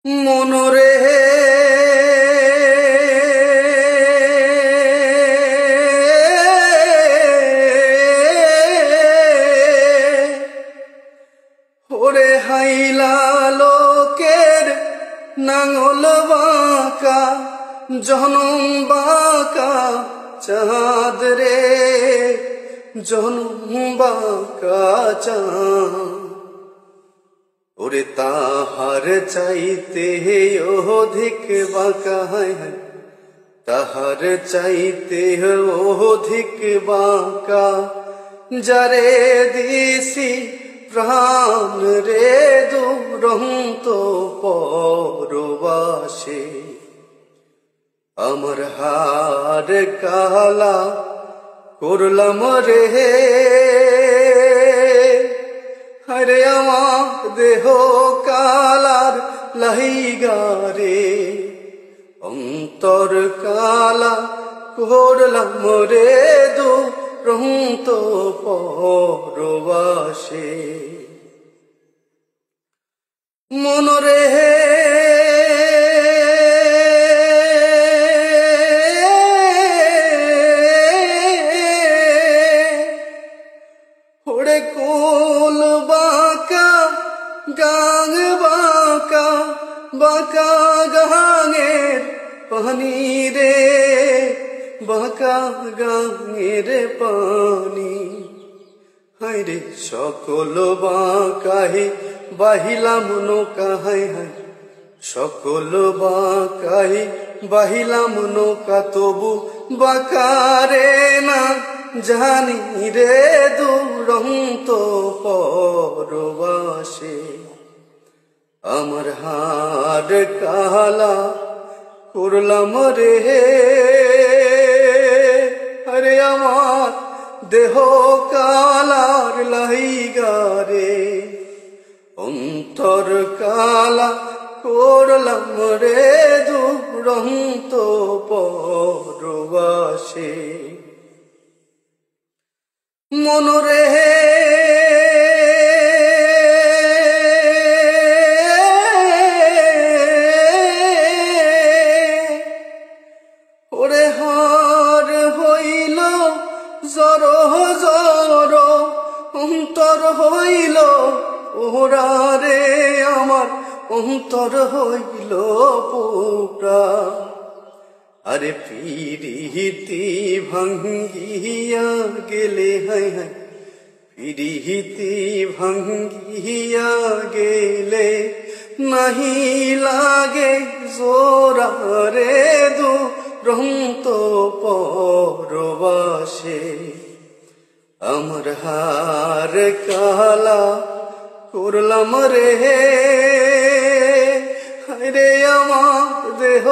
মনরে ওরে হাইলা লোকের নাঙল বাঁকা জনম বাঁকা চাঁদ রে জনম বাঁকা চাঁদ ওরে তাহার চাইতে অধিক বাঁকা তাহার চাইতে অধিক বাঁকা যারে দিছি প্রাণ রে দুরন্ত পরবাসে আমার হার কালা করলাম রে হরে আমার দেহ কালার লাহিগারে অন্তর কালা করলাম রে দুরন্ত পরবাসে মনরে ওরে কোল বাঁকা গাঙ বাঁকা বাঁকা গাঙের পানি রে বাঁকা গাঙের পানি হায়রে সকল বাঁকাহে বাহিলাম নৌকা হায় হায় সকল বাঁকাহে বাহিলাম নৌকা তবু বাঁকারে না জানি রে দুরন্ত পরবাসে আমার হার কালা করলাম রে আরে আমার দেহ কালার লাহিগারে অন্তর কালা করলাম রে দুরন্ত পরবাসে মনরে ওরে হার হইল জর জর অন্তর হইল ওরা রে আমার অন্তর হইল পুরা আরে পিরিহিতি ভাঙ্গিয়া গেলে হায় হায় পিরিহিতি ভাঙ্গিয়া গেলে নাহি লাগে জোরা রে দুরন্ত পরবাসে আমার হার কালা করলাম রে হায় রে আমার দেহ